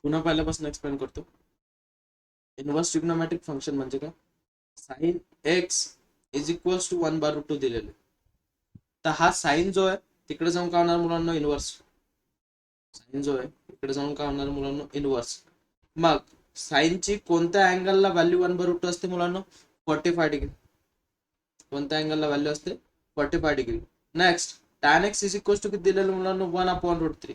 पुन्हा पहिल्यापासून एक्सप्लेन करतो. इनवर्स ट्रिग्नोमेट्रिक फंक्शन म्हणजे काय? Sine x is equals to 1/√2 दिलेले. तर हा साइन जो आहे तिकडे जाऊन काय होणार मुलांना? इनवर्स. साइन जो आहे तिकडे जाऊन काय होणार मुलांना? इनवर्स. मग साइनची कोणत्या अँगलला व्हॅल्यू 1/√2 असते मुलांना? 45 डिग्री. कोणत्या अँगलला व्हॅल्यू असते? 45 degree. Next tan x is equals to किती दिलेलं मुलांना? 1/√3.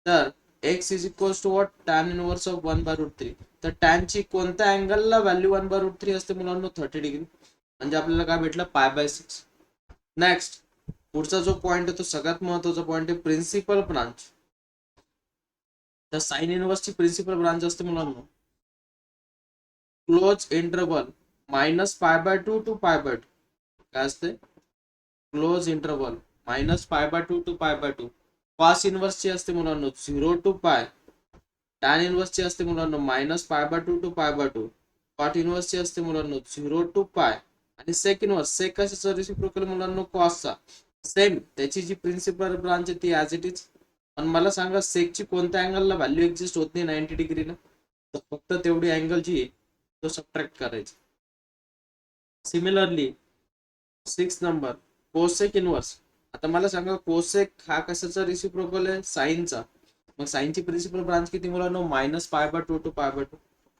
तर x is equals to what? tan inverse of 1/√3. तर tan ची कोणत्या अँगलला व्हॅल्यू 1/√3 असते मुलांना? 30 डिग्री. म्हणजे आपल्याला काय भेटलं? π/6. नेक्स्ट पुढचा जो पॉइंट आहे तो सगळ्यात महत्वाचा पॉइंट आहे, प्रिन्सिपल ब्रांच. तर साइन इनवर्सची प्रिन्सिपल ब्रांच असते मुलांना क्लोज इंटरवल -π/2 टू π/2. काय असते? Close interval -π/2 to π/2. कॉस इनवर्सची असते मुलांना 0 टू π. टॅन इनवर्सची असते मुलांना -π/2 टू π/2. कॉट इनवर्सची असते मुलांना 0 टू π. आणि सेक इनवर्स, सेक कशाचा रेसिप्रोकल मुलांना? कॉसचा. सेम त्याची जी प्रिन्सिपल ब्रांच आहे ती ॲज इट इज. पण मला सांगा सेकची कोणत्या अँगलला व्हॅल्यू एक्झिस्ट होत नाही 90 डिग्रीला? तर फक्त तेवढी अँगल जी आहे तो सबट्रॅक्ट करायची. Similarly 6 number cosec inverse. आता मला सांगा कोसेक हा कशाचा रेसिप्रोकल आहे? साइनचा. मग साइनची प्रिन्सिपल ब्रांच किती मुलांना? -π/2 टू π/2.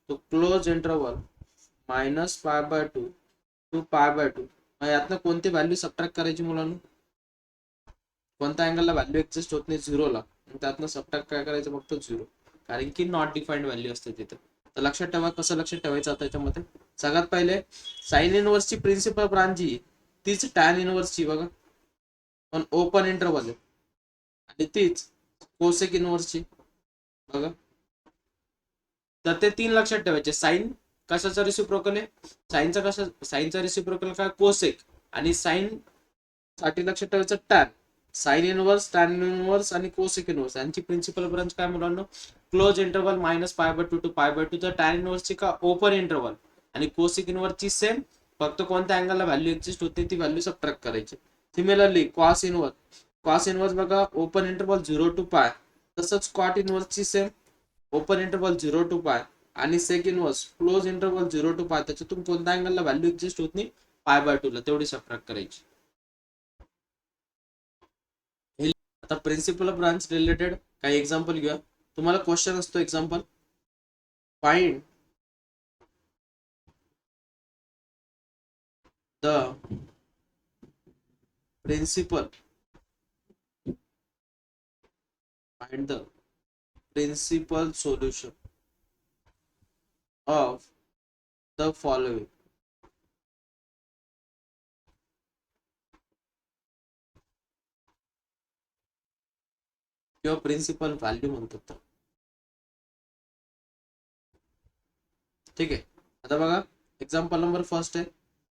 तो क्लोज इंटरवल -π/2 टू π/2. मग यातनं कोणती व्हॅल्यू सबट्रॅक्ट करायची मुलांना? कोणत्या अँगलला व्हॅल्यू एक्झिस्ट होत नाही? 0ला. त्यातनं सबट्रॅक्ट काय करायचं? फक्त 0. कारण की नॉट डिफाईन्ड व्हॅल्यू असते तिथे. तर लक्षात ठेवा. कसं लक्षात ठेवायचं आता याच्यामध्ये? सगळ्यात पहिले साइन इनवर्सची प्रिन्सिपल ब्रांच जी तीच टॅन इनवर्सची बघा, पण ओपन इंटरवल आहे. आणि तीच कोसेक इनवर्सची बघा. तर ते 3 लक्षात ठेवायचे. साइन कशाचा रेसिप्रोकल आहे? साइनचा रेसिप्रोकल काय? कोसेक. आणि साइन साठी लक्षात ठेवायचं tan. Sine inverse, tan inverse आणि कोसेक इनवर्स यांची प्रिन्सिपल ब्रांच काय मुलांना? Close interval -π/2 to π/2. तर टॅन इनवर्सची का? Open interval. आणि कोसेक इनवर्सची सेम, फक्त कोणत्या अँगलला व्हॅल्यू एक्झिस्ट होते ती व्हॅल्यू सबट्रॅक्ट करायची. सिमिलरली कॉस इनवर्स बघा, ओपन इंटरवल 0 टू π. तसंच कॉट इनवर्सची सेम, ओपन इंटरवल 0 टू π. आणि सेक इनवर्स क्लोज इंटरवल 0 टू π. त्याच्यातून कोणत्या अँगलला व्हॅल्यू एक्झिस्ट होत नाही? π/2 ला. तेवढी सबट्रॅक्ट करायची. आता प्रिन्सिपल ब्रांच रिलेटेड काही एक्झाम्पल घेऊया. तुम्हाला क्वेश्चन असतो example, find the principal solution of the following. किंवा प्रिन्सिपल व्हॅल्यू म्हणतात. ठीक आहे. आता बघा एक्झाम्पल नंबर फर्स्ट आहे,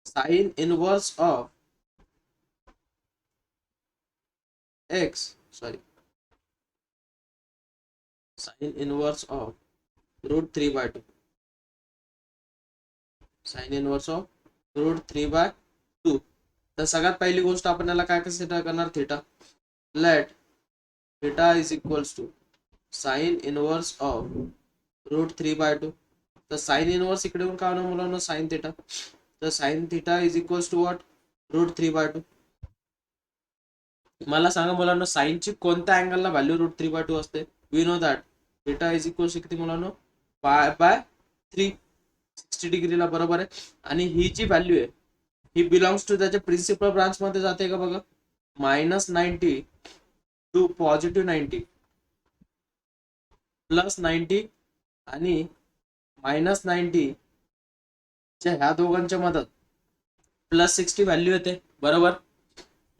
sine inverse of sine inverse of √3/2. Sine inverse of √3/2. तर सगळ्यात पहिली गोष्ट आपण याला काय कन्सिडर करणार? Theta. Let theta is equals to sine inverse of √3/2. तर साइन इनवर्स इकडे येऊन काय होणार मुलांना? Sine theta. तर sine theta is equals to what? √3/2. मला सांगा मुलांना साइनची कोणत्या अँगलला व्हॅल्यू √3/2 असते? We know that theta is equals to किती मुलांना? π/3. 60 डिग्रीला. बरोबर आहे. आणि ही जी व्हॅल्यू आहे ही बिलॉंग्स टू त्याच्या प्रिन्सिपल ब्रांच मध्ये जाते का बघा? -90 टू +90, +90 आणि -90 च्या ह्या दोघांच्या मधात +60 व्हॅल्यू येते. बरोबर.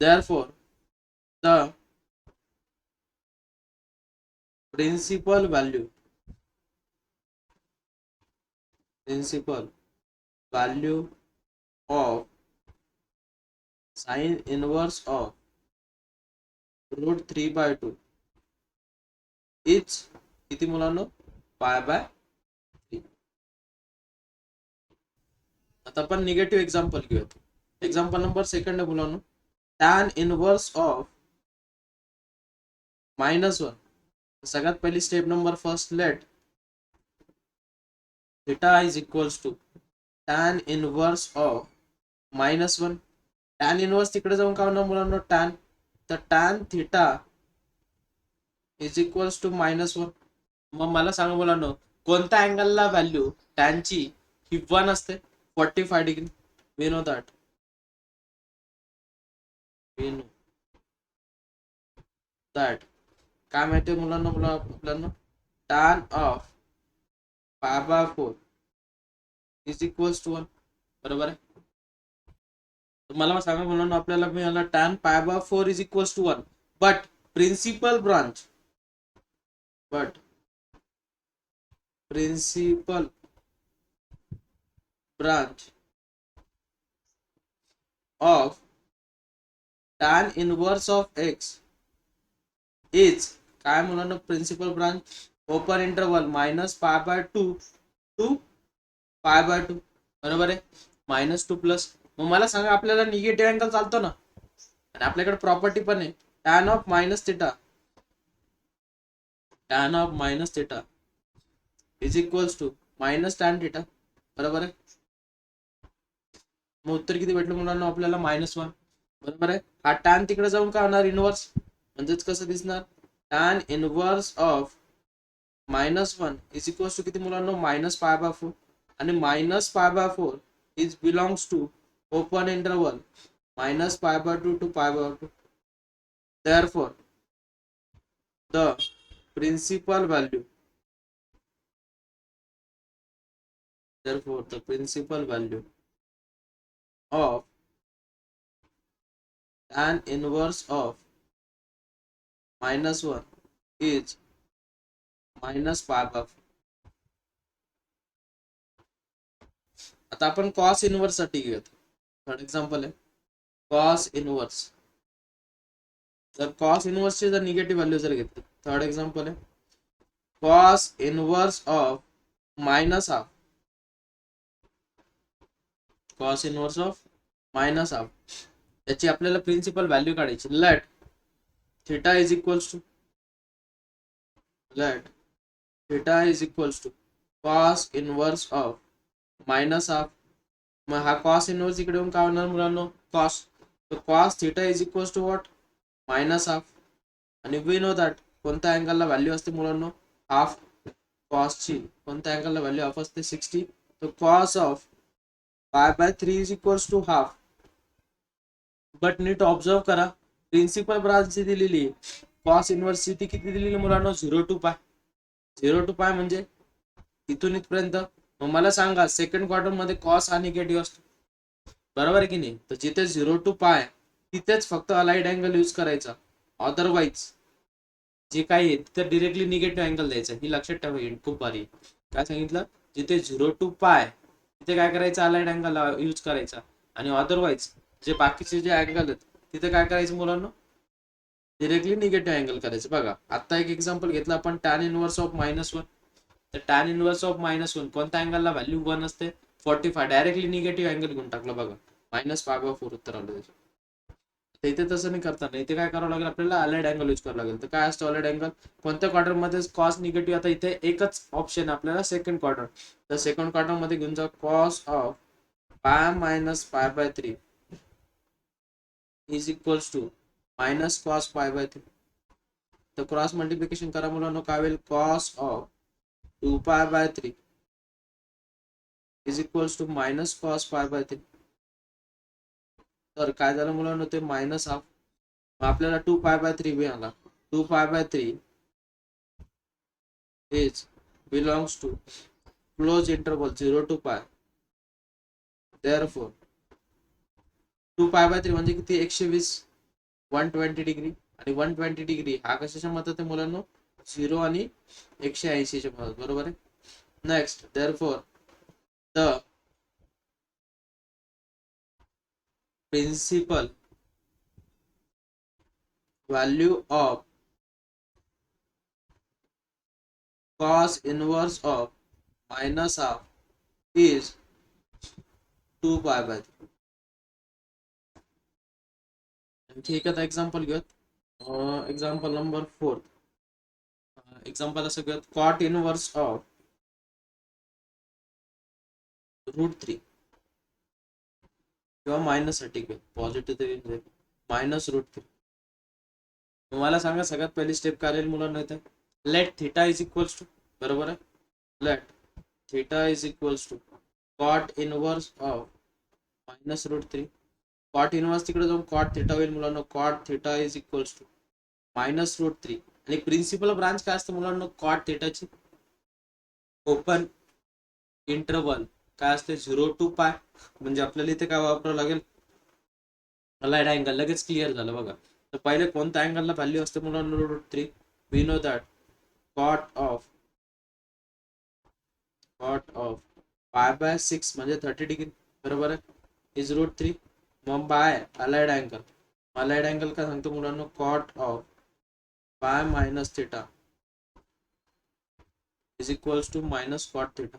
Therefore the principal value of sine inverse of √3/2 is किती मुलांना? π/3. आता आपण निगेटिव्ह एक्झाम्पल घेऊयात. एक्झाम्पल नंबर सेकंड आहे मुलांना, टॅन इनवर्स ऑफ -1. सगळ्यात पहिली step number first, let theta is equals to tan inverse of -1. tan inverse तिकडे जाऊन काय होणार मुलांना tan, तर tan theta is equals to -1. मग मला सांगा मुलांना कोणत्या अँगलला व्हॅल्यू टॅनची ही 1 असते 45 degree. We know that, we know that. काय माहिती मुलांना आपल्याला tan of π/4 is equals to 1. बरोबर आहे. मला सांगा मुलांना आपल्याला मिळाला tan π/4 is equals to 1. But principal branch of tan inverse of x is काय मुलांना principal branch open interval -π/2 to π/2. बरोबर आहे. -2 प्लस. मग मला सांगा आपल्याला निगेटिव्ह अँगल चालतो ना, आणि आपल्याकडे प्रॉपर्टी पण आहे tan of minus theta is equals to -tan theta. बरोबर आहे. मग उत्तर किती भेटलं मुलांना आपल्याला -1. बरोबर आहे. हा टॅन तिकडे जाऊन काय होणार इनवर्स, म्हणजेच कसं दिसणार tan inverse of -1 is equals to किती मुलांना -π/4. आणि -π/4 is belongs to open interval -π/2 to π/2. therefore the principal value of tan inverse of -1 is -π/4. आता आपण कॉस इनवर्स साठी घेऊयात. थर्ड एक्झाम्पल आहे कॉस इनवर्स. जर कॉस इनवर्सची जर निगेटिव्ह व्हॅल्यू जर घेतली, थर्ड एक्झाम्पल आहे cos inverse of -1/2. Cos inverse of -1/2 याची आपल्याला प्रिन्सिपल व्हॅल्यू काढायची. Let theta is equals to cos inverse of -1/2. मग हा कॉस इनवर्स इकडे येऊन काय होणार मुलांना कॉस. तर cos theta is equals to what -1/2. आणि वी नो दॅट कोणत्या अँगलला व्हॅल्यू असते मुलांना हाफ. कॉसची कोणत्या अँगलला व्हॅल्यू हाफ असते 60. तर cos of π/3 is equals to half. But नीट ऑब्झर्व करा प्रिन्सिपल ब्रांच जी दिलेली आहे कॉस इनवर्सची ती किती दिलेली मुलांना 0 to π. 0 to π म्हणजे इथून इथपर्यंत. मग मला सांगा सेकंड क्वार्टर मध्ये कॉस हा निगेटिव्ह असतो. बरोबर आहे की नाही. तर जिथे 0 to π तिथेच फक्त अलाइड अँगल यूज करायचा. अदरवाईज जे काही आहे तिथे डिरेक्टली निगेटिव्ह अँगल द्यायचा. ही लक्षात ठेवा. खूप भारी. काय सांगितलं जिथे 0 to π तिथे काय करायचं अलाइड अँगल यूज करायचा. आणि अदरवाईज जे बाकीचे जे अँगल आहेत तिथे काय करायचं मुलांना डिरेक्टली निगेटिव्ह अँगल करायचं. बघा आता एक एक्झाम्पल घेतलं आपण tan इनवर्स ऑफ -1. तर tan इनवर्स ऑफ -1 कोणत्या अँगलला व्हॅल्यू 1 असते 45. डायरेक्टली निगेटिव्ह अँगल घेऊन टाकलं. बघा -π/4 उत्तर आलं त्याचं. तर इथे तसं नाही करताना इथे काय करावं लागेल आपल्याला अलाइड अँगल यूज करावं लागेल. तर काय असतो अलाइड अँगल कोणत्या क्वार्टर मध्ये कॉस निगेटिव्ह. आता इथे एकच ऑप्शन आपल्याला सेकंड क्वार्टर. तर सेकंड क्वार्टर मध्ये घेऊन जा cos of π-π/3 is equals to -cos π/3. तर क्रॉस मल्टिप्लिकेशन करा मुलांना काय होईल cos of 2π/3 is equals to -cos π/3. तर काय झालं मुलांना ते -1/2. आपल्याला 2π/3 मिळाला. 2π/3 is belongs to close interval 0 to π. therefore 2π/3 म्हणजे किती 120 120 डिग्री. आणि 120 डिग्री हा कशाच्या मदत आहे मुलांना 0 आणि 180 च्या मदत. बरोबर आहे. Next therefore the principal value of cos inverse of -1/2 is 2π/3. ठीक आहे. एक्झाम्पल घेऊयात. Example number 4. एक्झाम्पल असं घेऊयात कॉट इनवर्स ऑफ √3 किंवा मायनस साठी पॉझिटिव्ह -√3. तुम्हाला सांगा सगळ्यात पहिली स्टेप काय राहील मुलांना इथे. Let theta is equals to, बरोबर आहे, let theta is equals to cot inverse of -√3. Cot inverse तिकडे जाऊन कॉट थिटा होईल मुलांना. Cot theta is equals to -√3. आणि प्रिन्सिपल ब्रांच काय असतं मुलांना कॉट थिटाची, ओपन इंटरवल काय असते 0 to π. म्हणजे आपल्याला इथे काय वापरावं लागेल, अलाइड अँगल. लगेच क्लिअर झालं बघा. तर पहिले कोणत्या अँगलला व्हॅल्यू असते मुलांना √3. We know that cot of π/6 म्हणजे 30 डिग्री, बरोबर आहे, इज √3. मग by allied angle. Allied angle काय सांगतो मुलांना, cot of π - theta is equals to -cot theta.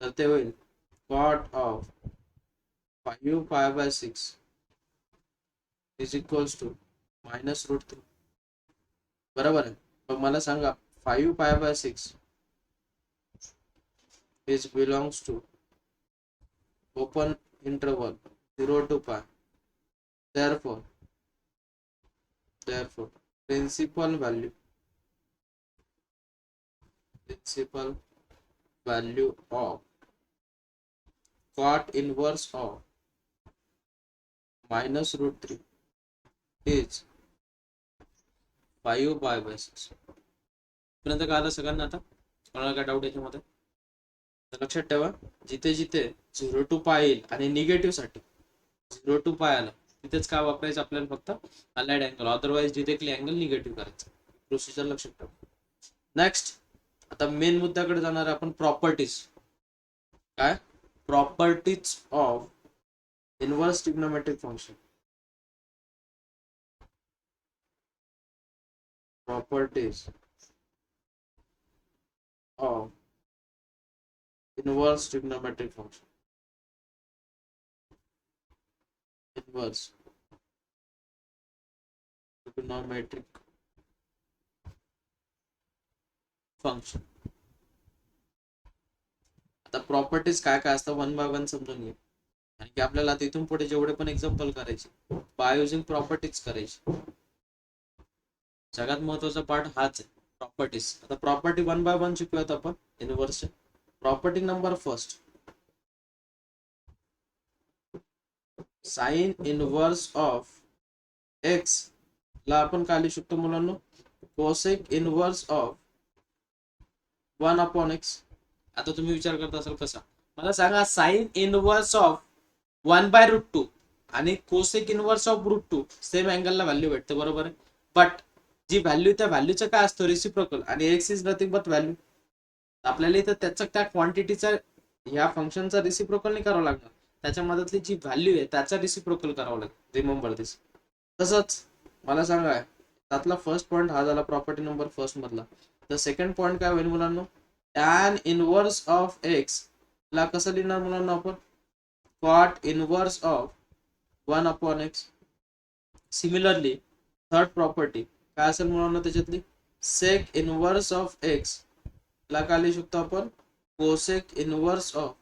तर ते होईल cot of 5π/6 is equals to -√3, बरोबर आहे. मग मला सांगा 5π/6 is belongs to open interval 0 to π. therefore principal value of cot inverse of -√3 is 5π/6. पर्यंत काय आलं सगळ्यांना? आता कोणाला काय डाऊट याच्यामध्ये? तर लक्षात ठेवा, जिथे जिथे 0 to π येईल आणि निगेटिव्ह साठी 0 to π आलं तिथेच काय वापरायचं आपल्याला, फक्त allied angle. Otherwise directly angle negative करायचं. प्रोसिजर लक्षात ठेवा. नेक्स्ट आता मेन मुद्द्याकडे जाणार आहे आपण, प्रॉपर्टीज. काय properties of inverse trigonometric function. Properties of inverse trigonometric function. Inverse trigonometric function. आता प्रॉपर्टीज काय काय असतं वन बाय वन समजून घे. आणि की आपल्याला तिथून पुढे जेवढे पण एक्झाम्पल करायचे बाय युजिंग प्रॉपर्टीज करायची. सगळ्यात महत्वाचा पार्ट हाच आहे, प्रॉपर्टीज. आता प्रॉपर्टी वन बाय वन शिकूयात आपण इनवर्सचे. Property number first, sine inverse of x ला आपण काय लिहू शकतो मुलांना, कोसेक इनवर्स ऑफ 1/x. आता तुम्ही विचार करत असाल कसा, मला सांगा साइन इनवर्स ऑफ 1/√2 आणि कोसेक इनवर्स ऑफ √2 सेम अँगलला व्हॅल्यू भेटते, बरोबर आहे. बट जी व्हॅल्यू त्या व्हॅल्यूचं काय असतं रेसिप्रोकल, आणि x is nothing but value. आपल्याला इथं त्याचा त्या क्वांटिटीचा ह्या फंक्शनचा रेसिप्रोकल नाही करावं लागणार, त्याच्या मधातली जी व्हॅल्यू आहे त्याचा रेसिप्रोकल करावं लागेल. रिमेंबर दिस. तसंच मला सांगा त्यातला फर्स्ट पॉईंट हा झाला प्रॉपर्टी नंबर फर्स्ट मधला. तर सेकंड पॉईंट काय होईल मुलांना, टॅन इनवर्स ऑफ एक्स ला कसं लिहिणार मुलांना आपण, cot inverse of 1/x. Similarly third property काय असेल मुलांना त्याच्यातली, सेक इनवर्स ऑफ एक्स ला काय लिहू शकतो आपण, कोसेक इनवर्स ऑफ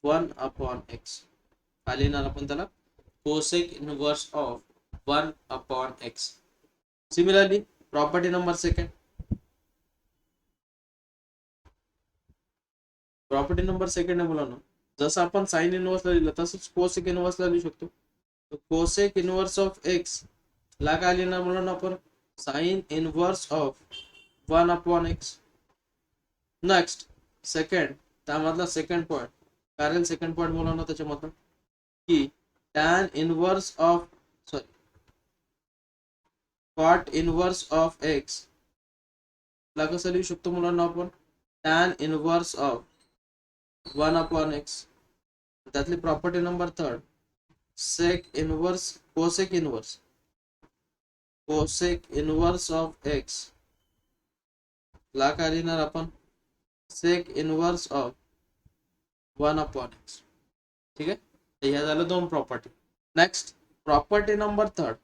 1/x. काय लिहिणार आपण त्याला, cosec inverse of 1/x. Similarly property number second, property number second आहे मुलांना, जसं आपण साइन इनवर्सला लिहिलं तसंच कोसेक इनवर्सला लिहू शकतो. कोसेक इनवर्स ऑफ एक्स ला काय लिहिणार मुलांना आपण, sine inverse of 1/x. Next second, त्यामधला सेकंड पॉईंट, कारण सेकंड पॉईंट मुलांना त्याच्यामधला की tan inverse of cot inverse of x ला कसं लिहू शकतो मुलांना आपण, टॅन इनवर्स ऑफ 1/x. त्यातली property number third, sec inverse cosec inverse of x ला काय लिहिणार आपण, सेक इनवर्स ऑफ 1/x. ठीक आहे. ह्या झालं दोन property. Next property number third.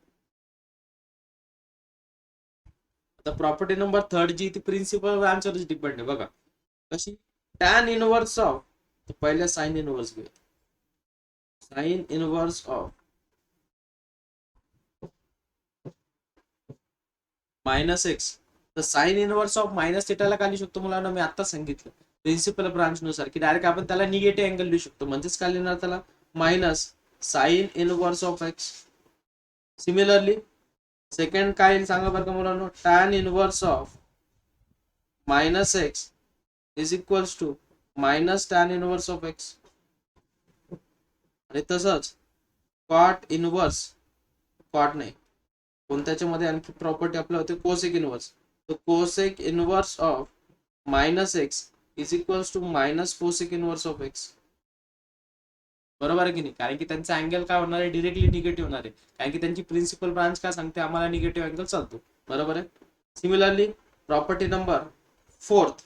आता प्रॉपर्टी नंबर थर्ड जी ती प्रिन्सिपल ब्रांचवर डिपेंड आहे बघा. कशी, टॅन इनवर्स ऑफ, तर पहिले साइन इनवर्स घेऊ. Sign inverse of minus x. तर साइन इनवर्स ऑफ मायनस थिटाला काय लिहू शकतो मुलांना, मी आता सांगितलं प्रिन्सिपल ब्रांच नुसार की डायरेक्ट आपण त्याला निगेटिव्ह अँगल लिहू शकतो. म्हणजेच काय लिहिणार त्याला, minus sine inverse of x. Similarly second काय येईल सांगा बरं का मुलांना, tan inverse of minus x is equals to minus tan inverse of x. आणि तसंच कॉट इनवर्स, कॉट नाही कोणत्याच्या मध्ये आणखी प्रॉपर्टी आपल्या होते, कोसेक इनवर्स. तर cosec inverse of minus x is equals to minus cosec inverse of x. बरोबर आहे की नाही, कारण की त्यांचा अँगल काय होणार आहे, डिरेक्टली निगेटिव्ह होणार आहे, कारण की त्यांची प्रिन्सिपल ब्रांच काय सांगते, आम्हाला निगेटिव्ह अँगल चालतो. बरोबर आहे. सिमिलरली प्रॉपर्टी नंबर फोर्थ,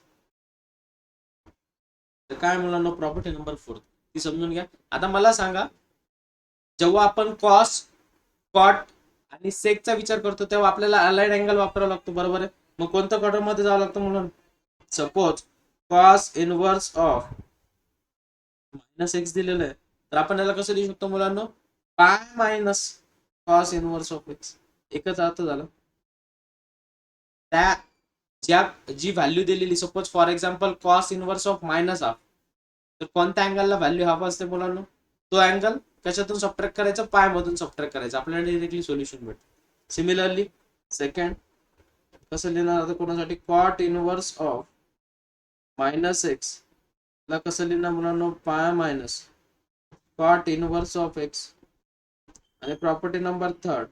तर काय मुलांना प्रॉपर्टी नंबर फोर्थ ती समजून घ्या. आता मला सांगा, जेव्हा आपण कॉस, कॉट आणि सेकचा विचार करतो तेव्हा आपल्याला अलाइड अँगल वापरावा लागतो. बरोबर आहे. मग कोणत्या क्वाड्रंट मध्ये जावं लागतं म्हणून, suppose cos inverse of minus x दिलेलं आहे, तर आपण याला कसं लिहू शकतो मुलांना, pi minus cos inverse of x. एकच अर्थ झाला. त्या ज्या जी व्हॅल्यू दिलेली, suppose for example cos inverse of minus half, तर कोणत्या अँगलला व्हॅल्यू हाफ असते मुलांना, तो अँगल कशातून सबट्रॅक्ट करायचा, पाय मधून सबट्रॅक्ट करायचा, आपल्याला डायरेक्टली सोल्युशन भेटतं. सिमिलरली सेकंड कसं लिहिणार आता कोणासाठी, cot inverse of minus x ला कसं लिहिणार मुलांना, pi minus cot inverse of x. आणि property number third,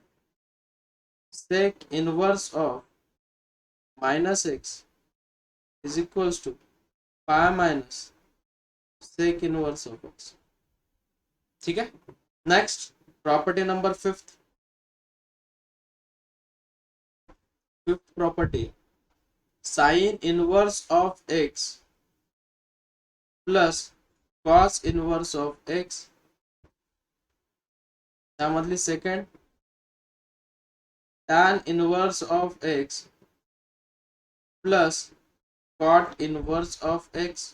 sec inverse of minus x is equals to pi minus sec inverse of x. ठीक है. Next property number fifth, fifth property, sine inverse of x plus cos inverse of x. त्यामधली second, tan inverse of x plus cot inverse of x.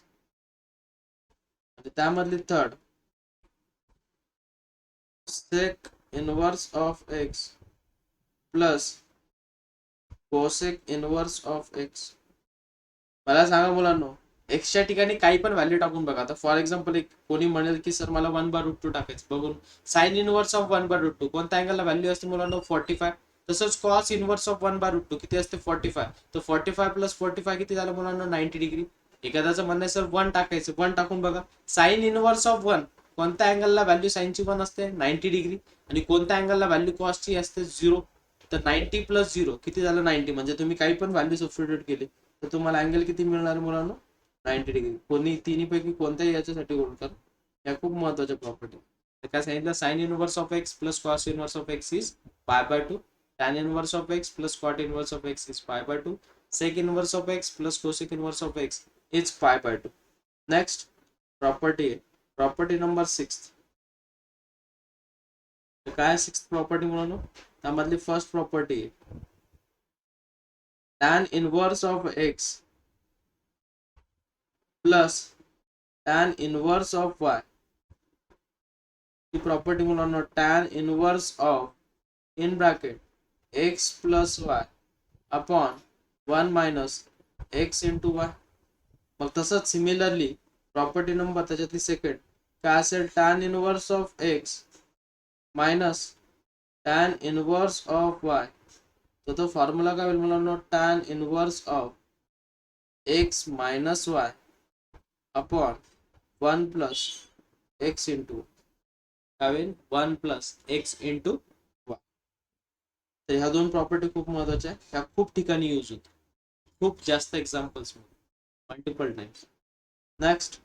आणि त्यामधली third, sec inverse of x plus cosec inverse of x. मला सांगा मुलांनो, एक्सच्या ठिकाणी काही पण व्हॅल्यू टाकून बघा. आता फॉर एक्झाम्पल एक कोणी म्हणेल की सर मला 1/√2 टाकायचं, बघून साइन इनवर्स ऑफ 1/√2 कोणत्या अँगलला व्हॅल्यू असते मुलांनो, 45. तसंच कॉस इनवर्स ऑफ 1/√2 किती असते, 45. तर 45 प्लस 45 किती झालं मुलांना, 90 डिग्री. एखाद्याचं म्हणणं आहे सर 1 टाकायचं, 1 टाकून बघा. साइन इनवर्स ऑफ 1, कोणत्या अँगलला व्हॅल्यू साइनची 1 असते, 90 डिग्री. आणि कोणत्या अँगलला व्हॅल्यू कॉसची असते, 0. तर 90 प्लस 0 किती झालं, 90. म्हणजे तुम्ही काही पण व्हॅल्यू सबस्टिट्यूट केली तर तुम्हाला अँगल किती मिळणार मुलांना, 90 डिग्री. कोणी तिन्ही पैकी कोणत्याही याच्यासाठी ओळखतात, या खूप महत्वाच्या प्रॉपर्टी. तर काय सांगितलं, sine inverse of x plus cos inverse of x is π/2, tan inverse of x plus cot inverse of x is π/2, sec inverse of x plus cosec inverse of x is π/2. Next property आहे property number 6. काय six property मुलांनो, त्यामधली first property आहे tan inverse of x plus tan inverse of y. ही property मुलांना, tan inverse of in bracket x plus y upon 1 minus x into y. मग तसंच similarly property number त्याच्यातली second काय असेल, tan inverse of x minus tan inverse of y. तर तो formula काय होईल मुलांना, tan inverse of x minus y upon 1 plus x into काय होईल, 1 प्लस एक्स इंटू वाय. तर ह्या दोन प्रॉपर्टी खूप महत्वाच्या आहेत, ह्या खूप ठिकाणी यूज होतात, खूप जास्त एक्झाम्पल्स मल्टिपल टाइम्स. नेक्स्ट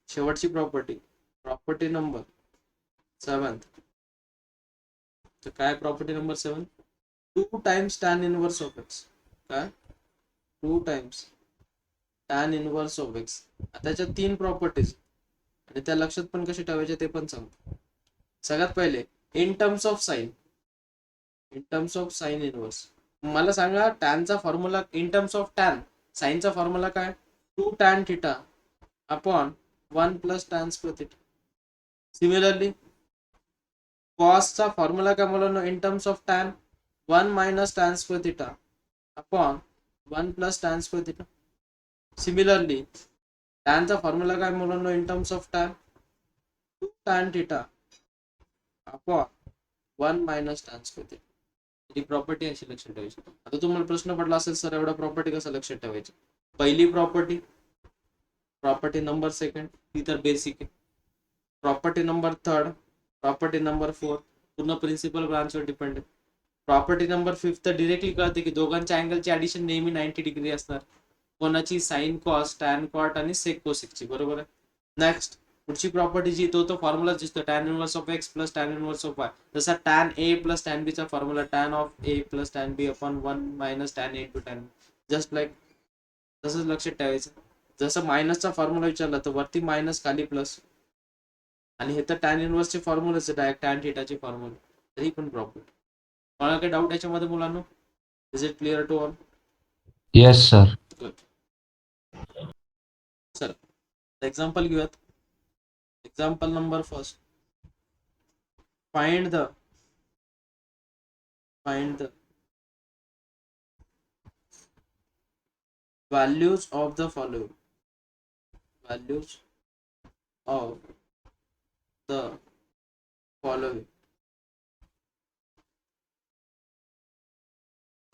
शेवटची प्रॉपर्टी, प्रॉपर्टी नंबर 7. तर काय property number 7, 2 times tan inverse of x. काय 2 times tan inverse of x. त्याच्या 3 प्रॉपर्टीज आणि त्या लक्षात पण कसे ठेवायचे ते पण सांगतो. सगळ्यात पहिले in terms of sine, in terms of sine inverse. मला सांगा टॅनचा formula in terms of tan, साइनचा फॉर्म्युला काय, 2 tan theta upon 1 plus tan square theta. Similarly कॉसचा फॉर्म्युला काय मुलांना in terms of tan 1 minus tan square theta upon 1 plus tan square theta. Similarly टॅनचा formula काय मुलांना in terms of tan 2 tan theta upon 1 minus tan square theta. He property अशी लक्षात ठेवायची. आता तुम्हाला प्रश्न पडला असेल सर एवढा प्रॉपर्टी कसं लक्षात ठेवायची. पहिली प्रॉपर्टी, प्रॉपर्टी नंबर सेकंड, ती तर बेसिक आहे. Property number third, property number four पूर्ण प्रिन्सिपल ब्रांचवर डिपेंड आहे. प्रॉपर्टी नंबर फिफ्थ तर डिरेक्टली कळते की दोघांच्या अँगलची ऍडिशन नेहमी 90 डिग्री असणार. कोणाची साइन कॉस, टॅन कॉट आणि सेक कोसेकची, बरोबर आहे. नेक्स्ट पुढची प्रॉपर्टी जी तो फॉर्म्युला दिसतो tan inverse of x plus tan inverse of y. जसा tan A plus tan B चा formula tan of A plus tan B upon 1 minus tan A to tan. Just like तसंच लक्षात ठेवायचं. जसं मायनसचा formula विचारला तर वरती मायनस खाली प्लस, आणि हे तर टॅन इनवर्सचे फॉर्म्युलाच आहे, डायरेक्ट टॅन थिटाचे फॉर्म्युला. तरी पण प्रॉपर्टी. मला काही डाऊट याच्यामध्ये मुलांनो? Is it clear to all? Yes sir. Sir example घेऊयात. Example number first. Find the values of the following. Values of the following.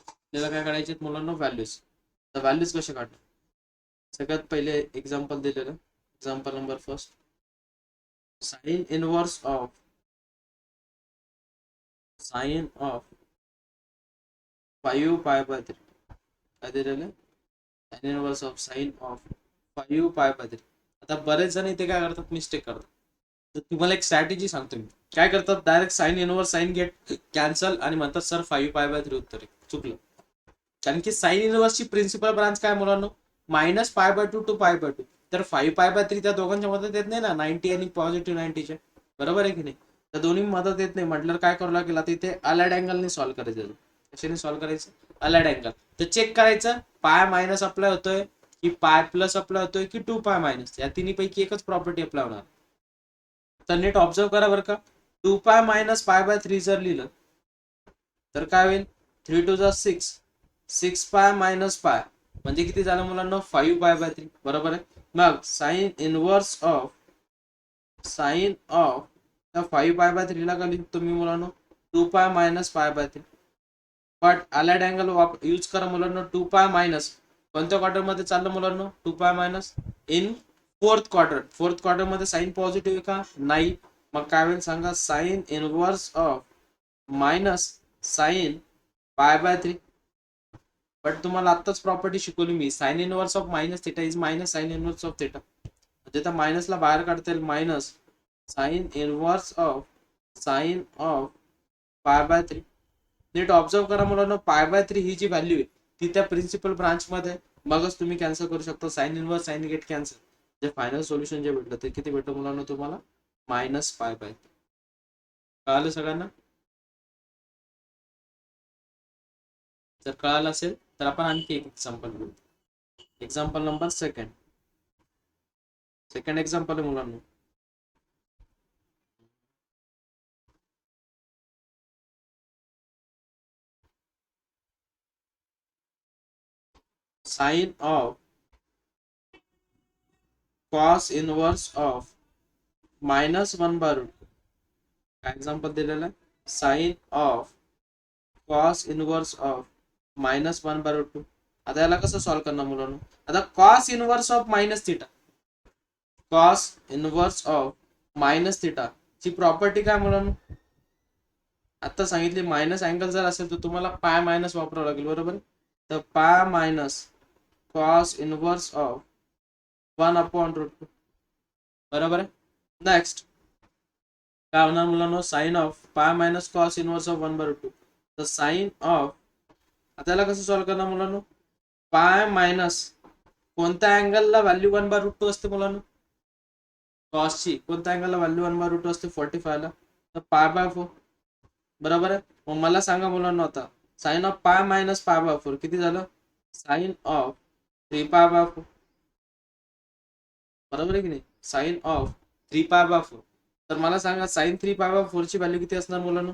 आपल्याला काय काढायचे मुलांना? व्हॅल्यूज. तर व्हॅल्यूज कशा काढणार? सगळ्यात पहिले एक्झाम्पल दिलेलं. Example number first. Sine inverse of 5 पाय बाय 3. काय दिलेलं? Sign inverse of sine of 5 पाय बाय 3. आता बरेच जण इथे काय करतात? मिस्टेक करतात. तर तुम्हाला एक स्ट्रॅटेजी सांगतो मी. काय करतात? Direct sine inverse sine get cancel आणि म्हणतात सर 5 पाय बाय 3 उत्तर आहे. चुकलं. कारण की साइन इनवर्सची प्रिन्सिपल ब्रांच काय मुलांनो? Minus pi bye 2 to pi by 2. तर 5 पाय बाय 3 त्या दोघांच्या मदत येत नाही ना, 90 आणि पॉझिटिव्ह 90च्या. बरोबर आहे की नाही? त्या दोन्ही मदत येत नाही म्हटल्यावर काय करावं लागेल? आता इथे अलाइड अँगलने सॉल्व्ह करायचं. कशाने सॉल्व्ह करायचं? Allied angle. तर चेक करायचं पाय मायनस अप्लाय होतोय की पाय प्लस अप्लाय होतोय की 2 पाय मायनस. या तिन्ही पैकी एकच प्रॉपर्टी अप्लाय होणार. तर नीट ऑब्झर्व करा बरं का. 2 पाय मायनस पाय बाय 3 जर लिहिलं तर काय होईल? 3 टू 6, 6 पाय मायनस पाय म्हणजे किती झालं मुलांना? 5 पाय बाय 3. बरोबर आहे. मग साइन इनवर्स ऑफ 5 पाय बाय 3 ला का लिहितो मी मुलांना? 2 pi minus pi by 3. But allied angle use करा मुलांना. 2 पाय मायनस कोणत्या क्वार्टर मध्ये चाललं मुलांना? 2 pi minus in fourth quarter. फोर्थ क्वार्टर मध्ये साइन पॉझिटिव्ह आहे का? नाही. मग काय होईल सांगा? Sine inverse of minus sine pi by 3. But तुम्हाला आत्ताच प्रॉपर्टी शिकवली मी. Sine inverse of minus theta is minus sine inverse of theta. म्हणजे त्या मायनसला बाहेर काढता येईल. Minus sine inverse of sine of pi by 3. नीट ऑब्झर्व करा मुलांना. पाय बाय 3 ही जी व्हॅल्यू आहे ती त्या प्रिन्सिपल ब्रांच मध्ये, मगच तुम्ही कॅन्सल करू शकता. Sine inverse sine get cancel. जे फायनल सोल्युशन जे भेटलं ते किती भेटलं मुलांना तुम्हाला? Minus pi by 3. कळालं सगळ्यांना? जर कळालं असेल तर आपण आणखी एक एक्झाम्पल घेऊ. Example number second. Second example आहे मुलांना. Sine of cos inverse of minus 1 by root. काय एक्झाम्पल दिलेलं आहे? Sine of cos inverse of minus 1 by root 2. आता याला कसं सॉल्व्ह करणार मुलांना? आता cos inverse of minus theta, cos inverse of minus theta ची प्रॉपर्टी काय मुलांना? आता सांगितली मायनस अँगल जर असेल तर तुम्हाला पाय मायनस वापरावं लागेल. बरोबर. तर pi minus cos inverse of 1 upon root 2. बरोबर आहे. नेक्स्ट काय होणार मुलांना? Sine of pi minus cos inverse of 1 by root 2. तर साइन ऑफ, आता याला कसं सॉल्व्ह करणार मुलांना? पाय मायनस कोणत्या अँगलला व्हॅल्यू 1 बाय रूट 2 असते मुलांना? कॉसची कोणत्या अँगलला व्हॅल्यू 1 बाय रूट 2 असते? 45 ला. तर पाय बाय 4. बरोबर आहे. मग मला सांगा मुलांना आता sine of pi minus pi by 4 किती झालं? साइन ऑफ 3 पाय बाय 4. बरोबर आहे की नाही, साइन ऑफ 3π/4. तर मला सांगा साइन 3π/4 ची व्हॅल्यू किती असणार मुलांना?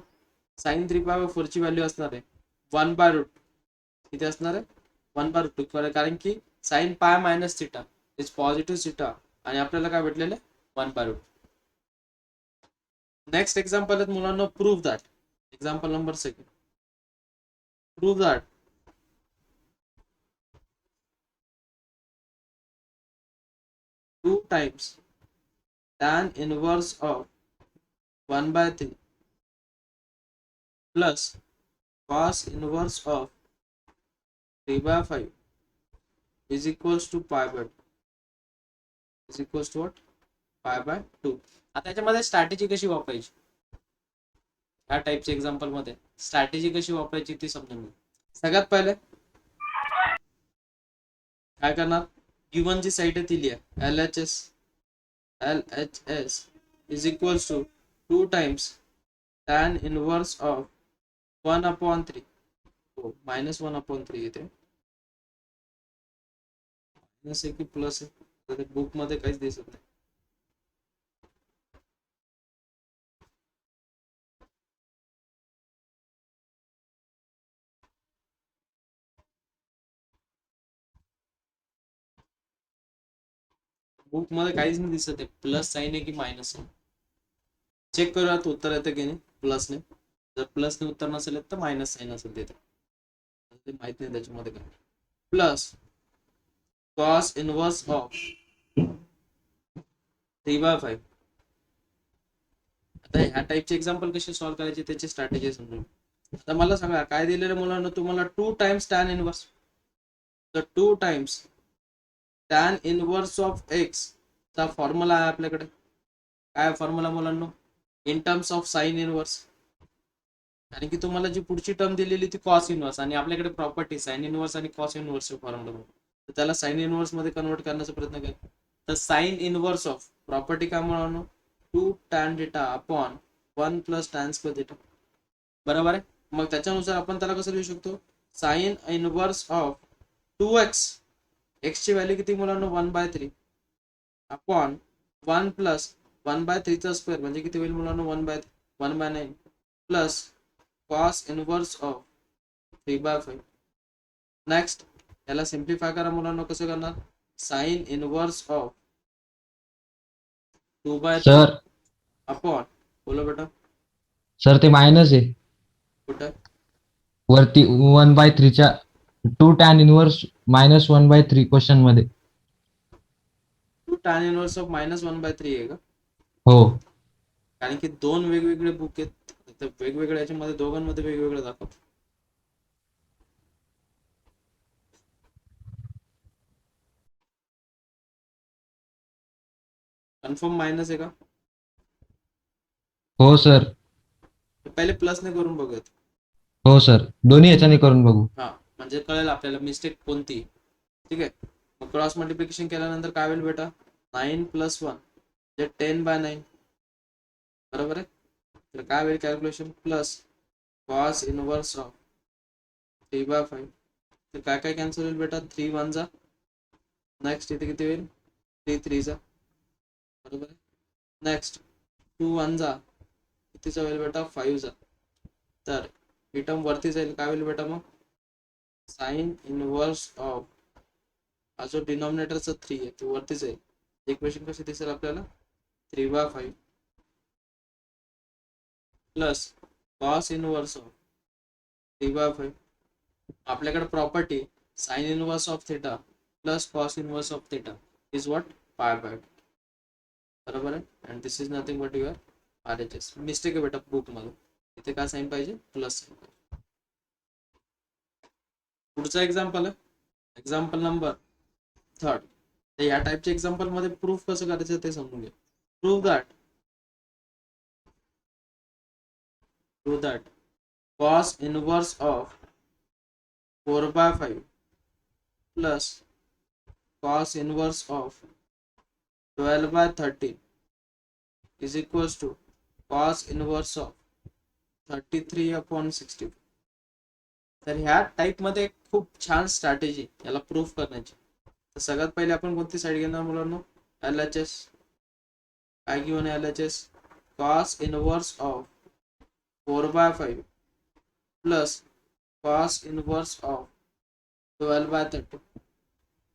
साइन 3π/4 ची व्हॅल्यू असणार आहे 1/√. किती असणार आहे? 1/√. कारण की sine pi minus theta is positive theta आणि आपल्याला काय भेटलेलं आहे? 1/√. नेक्स्ट एक्झाम्पल आहेत मुलांना, prove that. Example number 2. Prove that 2 times tan inverse of 1/3 plus cos inverse of 3/5 is equals to pi/2. Is equals to what? pi/2. आता याच्यामध्ये strategy कशी वापरायची, या टाइपच्या एक्झाम्पल मध्ये स्ट्रॅटेजी कशी वापरायची ती समजून घ्या. सगळ्यात पहिले काय करणार, गिवन जी साईड आहे ती लिहा. LHS is equals to 2 times tan inverse of 1/3. हो, -1/3 येते. मायनस आहे की प्लस आहे बुक मध्ये काहीच दिसत नाही. बुक मध्ये काहीच नाही दिसत आहे, प्लस साईन आहे की मायनस आहे. चेक करूयात उत्तर येतं की नाही प्लसने. जर प्लसने उत्तर नसेल येत तर मायनस साईन असेल तिथे, ते माहित नाही त्याच्यामध्ये काय. Plus cos inverse of 3/5. आता ह्या टाइपचे एक्झाम्पल कसे सॉल्व्ह करायचे त्याची स्ट्रॅटेजी समजून. आता मला सांगा काय दिलेलं मुलांना तुम्हाला, 2 times tan इनवर्स. तर 2 times tan inverse of x चा फॉर्म्युला आहे आपल्याकडे. काय फॉर्म्युला मुलांना? In terms of sine inverse. कारण की तुम्हाला जी पुढची टर्म दिलेली ती कॉस इनवर्स आणि आपल्याकडे प्रॉपर्टी साइन इनवर्स आणि कॉस इनवर्स फॉर्म्युला, तर त्याला साइन इनवर्स मध्ये कन्वर्ट करण्याचा प्रयत्न करा. तर साइन इनवर्स ऑफ प्रॉपर्टी काय म्हणून 2 tan θ अपॉन 1 + tan स्क्वेअर θ. बरोबर आहे. मग त्याच्यानुसार आपण त्याला कसं लिहू शकतो, sign inverse of 2x. x ची व्हॅल्यू किती मुलांना? 1/3 अपॉन 1 + 1/3 चा स्क्वेअर म्हणजे किती होईल मुलांना? 1/9 plus cos inverse of 3/5. Next याला सिम्प्लिफाय करा मुलांना. कसं करणार? Sign inverse of 2/3 sir upon, बोला बेटा सर ते मायनस आहे कुठं? वरती 1/3 च्या 2 tan इनवर्स -1/3 क्वेश्चन मध्ये. 2 tan इनवर्स ऑफ -1/3 आहे का? हो कारण की दोन वेगवेगळे बुक आहेत, तर वेगवेगळ्या याच्यामध्ये दोघांमध्ये वेगवेगळं दाखवतो. कन्फर्म मायनस आहे का? हो सर. तर पहिले प्लसने करून बघूयात. हो सर, दोन्ही ह्याच्याने करून बघू. हा, म्हणजे कळेल आपल्याला मिस्टेक कोणती. ठीक आहे. मग क्रॉस मल्टिप्लिकेशन केल्यानंतर काय होईल बेटा? 9 + 1 म्हणजे 10/9. बरोबर आहे. तर काय होईल calculation? Plus cos inverse of 3/5. तर काय काय कॅन्सल होईल बेटा? 3 1 जा. नेक्स्ट इथे किती होईल? 3 3 जा. बरोबर आहे. नेक्स्ट 2 1 जा. कितीचा होईल बेटा? 5 जा. तर ही टर्म वरती जाईल. काय होईल बेटा मग? साइन इनवर्स ऑफ, हा जो डिनॉमिनेटरचा 3 आहे तो वरती जाईल. इक्वेशन कशी दिसेल आपल्याला? 3/5 प्लस कॉस इनवर्स ऑफ 3/5. आपल्याकडे property sine inverse of theta plus cos inverse of theta is what? pi/2. बरोबर आहे. And this is nothing but your RHS. Mistake आहे बेटा बुक मध्ये, इथे काय साइन पाहिजे? प्लस साइन पाहिजे. पुढचा एक्झाम्पल आहे एक्झाम्पल नंबर 3. तर या टाइपच्या एक्झाम्पल मध्ये प्रूफ कसं करायचं ते समजून घ्या. Prove that cos inverse of 4/5 plus cos inverse of 12/13 is equals to cos inverse of 33/64. तर ह्या टाइप मध्ये खूप छान स्ट्रॅटेजी याला प्रूफ करण्याची. तर सगळ्यात पहिले आपण कोणती साईड घेणार मुलांना? LHS काय गिवन आहे LHS cos inverse of 4/5 plus cos inverse of 12/30.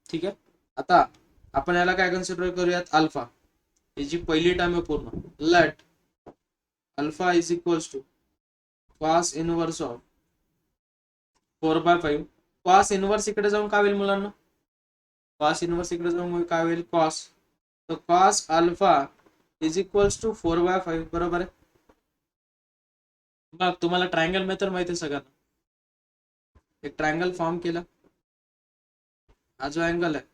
ठीक आहे. आता आपण याला काय कन्सिडर करूयात अल्फा. ही जी पहिली टर्म आहे पूर्ण let alpha is equals to cos inverse of 4/5. cos inverse इकडे जाऊन काय होईल मुलांना cos इनवर्स इकडे जाऊन काय होईल cos. तर cos alpha is equals to 4/5 बरोबर आहे. मग तुम्हाला ट्रायंगल मेथड माहिती आहे सगळ्यांना. एक ट्रायंगल फॉर्म केला. हा जो अँगल आहे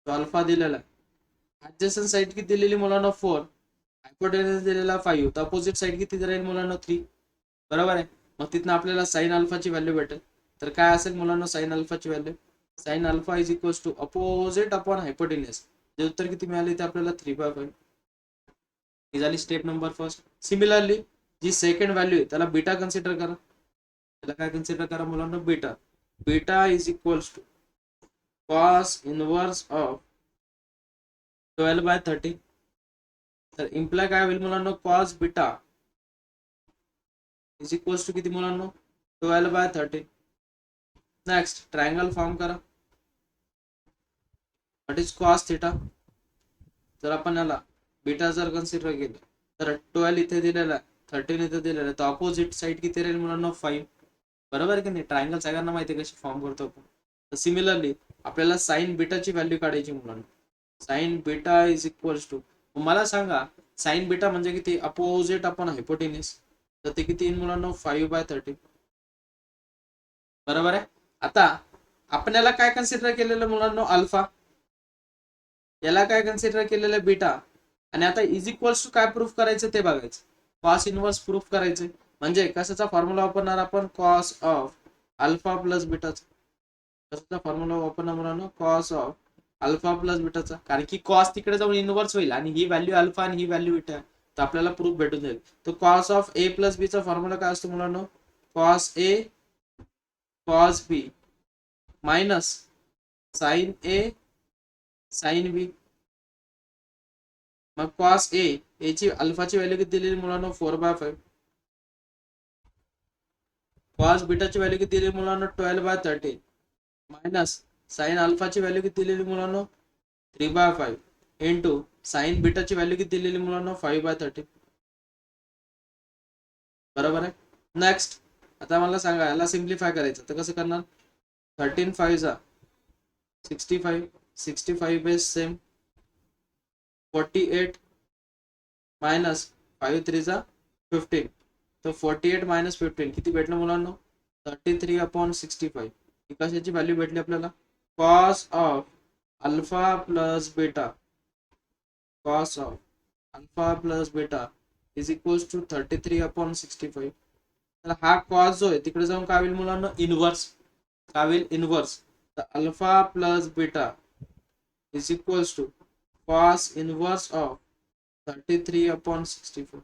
तो अल्फा दिलेला आहे. ऍडजस्टंट साइड किती दिलेली मुलांना 4, हायपोटेन्यूस दिलेला 5, तर अपोजिट साइड किती राहील मुलांना 3 बरोबर आहे. मग तिथनं आपल्याला साइन अल्फाची व्हॅल्यू भेटेल. तर काय असेल मुलांना साइन अल्फाची value sine alpha is equals to opposite upon hypotenuse. जे उत्तर किती मिळाले ते आपल्याला 3/5. ही झाली स्टेप नंबर फर्स्ट. सिमिलरली जी सेकंड व्हॅल्यू आहे त्याला बीटा कन्सिडर करा. त्याला काय कन्सिडर करा मुलांना beta. Beta is equals to cos inverse of 12/30. तर इम्प्लाय काय होईल मुलांना cos beta is equals to किती मुलांना 12/30. नेक्स्ट ट्रायंगल फॉर्म करा. What is cos theta. जर आपण याला बीटा जर कन्सिडर केलं तर 12 इथे दिलेला आहे 13 इथे दिलेला आहे. तर ऑपोजिट साइड किती राहील मुलांना 5 बरोबर की नाही. ट्रायंगल सगळ्यांना माहिती आहे कशी फॉर्म करतो आपण. तर सिमिलरली आपल्याला साइन बीटाची व्हॅल्यू काढायची मुलांना. Sine beta is equals to मला सांगा साइन बीटा म्हणजे किती अपोजिट आपण हायपोटेन्यूस. तर ते किती येईल मुलांना 5/30 बरोबर आहे. आता आपण याला काय कन्सिडर केलेलं मुलांना अल्फा. याला काय कन्सिडर केलेलं बीटा. आणि आता इज इक्वल्स टू काय प्रूफ करायचं ते बघायचं. कॉस इनवर्स प्रूफ करायचं म्हणजे कशाचा फॉर्म्युला वापरणार आपण कॉस ऑफ अल्फा प्लस बीटाचा. कशाचा फॉर्म्युला वापरणार मुलांना कॉस ऑफ अल्फा प्लस बीटाचा. कारण की कॉस तिकडे जाऊन इनवर्स होईल आणि ही व्हॅल्यू अल्फा आणि ही व्हॅल्यू बीटा. तर आपल्याला प्रूफ भेटून जाईल. तर कॉस ऑफ ए प्लस बी चा फॉर्म्युला काय असतो मुलांना cos A cos B minus sign A sine B. मग कॉस ए ची अल्फाची व्हॅल्यू किती दिलेली मुलांना 4/5. कॉस बीटाची व्हॅल्यू किती दिलेली मुलांना 12/30 मायनस साइन अल्फाची व्हॅल्यू किती दिलेली मुलांना 3/5 इंटू साइन बीटाची व्हॅल्यू किती दिलेली मुलांना 5/30 बरोबर आहे. नेक्स्ट आता मला सांगा याला सिम्प्लिफाय करायचं तर कसं करणार. 13 5 जा 65 65 बेस सेम 48 मायनस 5 3 जा 15. तर 48 मायनस 15 किती भेटलं मुलांना 33/65. ही कशाची व्हॅल्यू भेटली आपल्याला cos of alpha plus beta. Cos of alpha plus beta is equals to 33/65. तर हा कॉस जो आहे तिकडे जाऊन काय होईल मुलांना इनवर्स. काय होईल इनवर्स. तर alpha plus beta is equals to cos inverse of 33/64.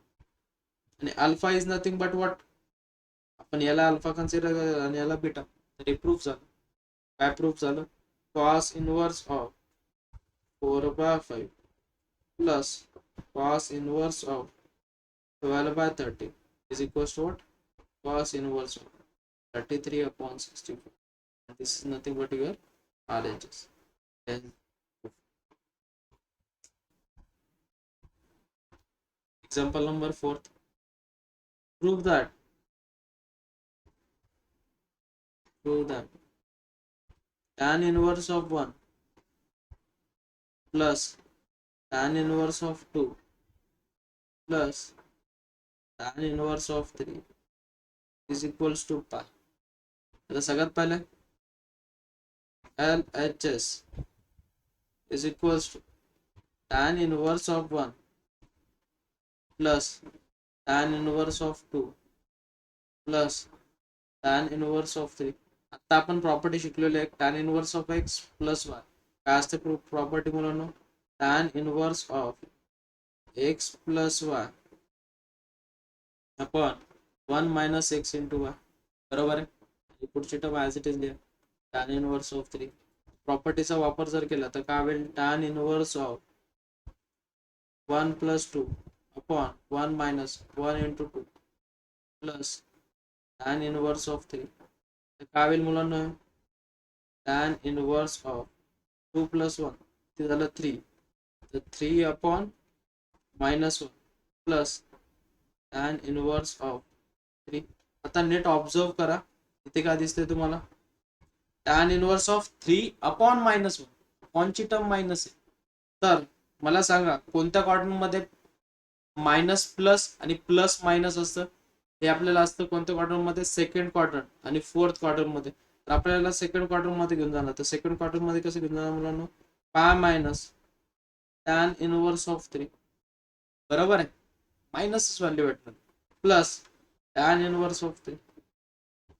आणि alpha is nothing but what आपण याला अल्फा कन्सिडर आणि याला बीटा. तर हे प्रूफ झालं. काय प्रूफ झालं cos inverse of 4/5 plus cos inverse of 12/30 is equals to what cos inverse of 33/64. And this is nothing but your RHS. Then example number 4. Prove that tan inverse of 1 plus tan inverse of 2 plus tan inverse of 3 is equals to pi. आता सगळ्यात पहिले LHS is equals to tan inverse of 1 plus tan inverse of 2 plus tan inverse of 3. आता आपण property शिकलेली आहे tan inverse of x plus y. काय असते property मुलांना tan inverse of x plus y upon 1 minus x into y बरोबर आहे. पुढची टर्म ॲज इट इज लिहा tan inverse of 3. प्रॉपर्टीचा वापर जर केला तर काय होईल tan inverse of 1 plus 2 upon 1 minus 1 into 2 plus tan inverse of 3. तर काय होईल मुलांना? टॅन इनवर्स ऑफ 2 प्लस 1 ते झालं 3. तर 3 upon -1 plus tan inverse of 3. आता नेट ऑब्झर्व करा, इथे काय दिसतंय तुम्हाला? Tan inverse of 3 upon -1. अपॉनची टर्म मायनस आहे. तर मला सांगा कोणत्या क्वाड्रंट मध्ये मायनस प्लस आणि प्लस मायनस असतं? हे आपल्याला असतं कोणत्या क्वाड्रंट मध्ये? सेकंड क्वाड्रंट आणि फोर्थ क्वाड्रंट मध्ये. तर आपल्याला सेकंड क्वाड्रंट मध्ये घेऊन जाणार. तर सेकंड क्वाड्रंट मध्ये कसं घेऊन जाणार मुलांना? Pi minus tan inverse of 3. बरोबर आहे, मायनसच व्हॅल्यू भेटणार प्लस टॅन इनवर्स ऑफ 3.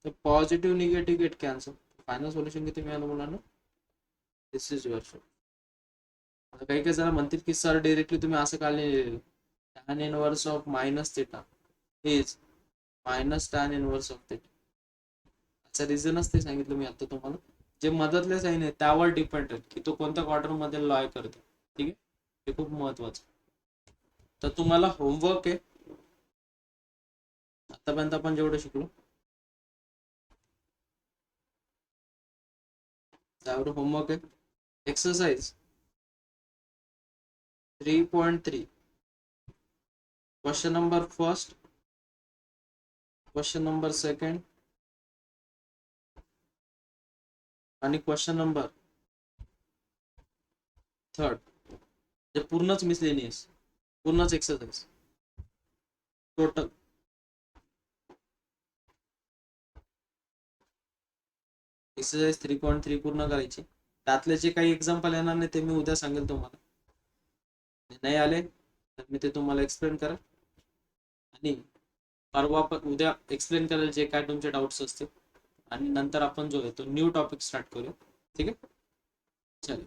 तर positive negative get cancel. Final solution किती मिळालं मुलांना? दिस इज युअर शॉट. आता काही काही जण म्हणतील की सर डायरेक्टली तुम्ही असं का लिहिलेलं? Tan inverse of minus theta is minus tan inverse of theta. याचा रिझनच ते सांगितलं मी आता तुम्हाला. जे मदतले साईन आहे त्यावर डिपेंड आहे की तो कोणत्या क्वार्टर मध्ये लॉय करतो. ठीक आहे, हे खूप महत्वाचं. तर तुम्हाला होमवर्क आहे आतापर्यंत आपण जेवढं शिकलो त्यावर होमवर्क आहे. Exercise 3.3 question number first, question number second आणि क्वेश्चन नंबर थर्ड. हे पूर्णच मिसलेनियस, पूर्णच एक्सरसाइज टोटल. एक्सरसाइज 3.3 पूर्ण करायची. त्यातले जे काही एक्झाम्पल येणार नाही ते मी उद्या सांगेल तुम्हाला. नाही आले तर मी ते तुम्हाला एक्सप्लेन करेल आणि परवा पण उद्या एक्सप्लेन करेल जे काय तुमचे डाउट्स असतील. आणि नंतर आपण जो आहे तो न्यू टॉपिक स्टार्ट करू. ठीक आहे, चल.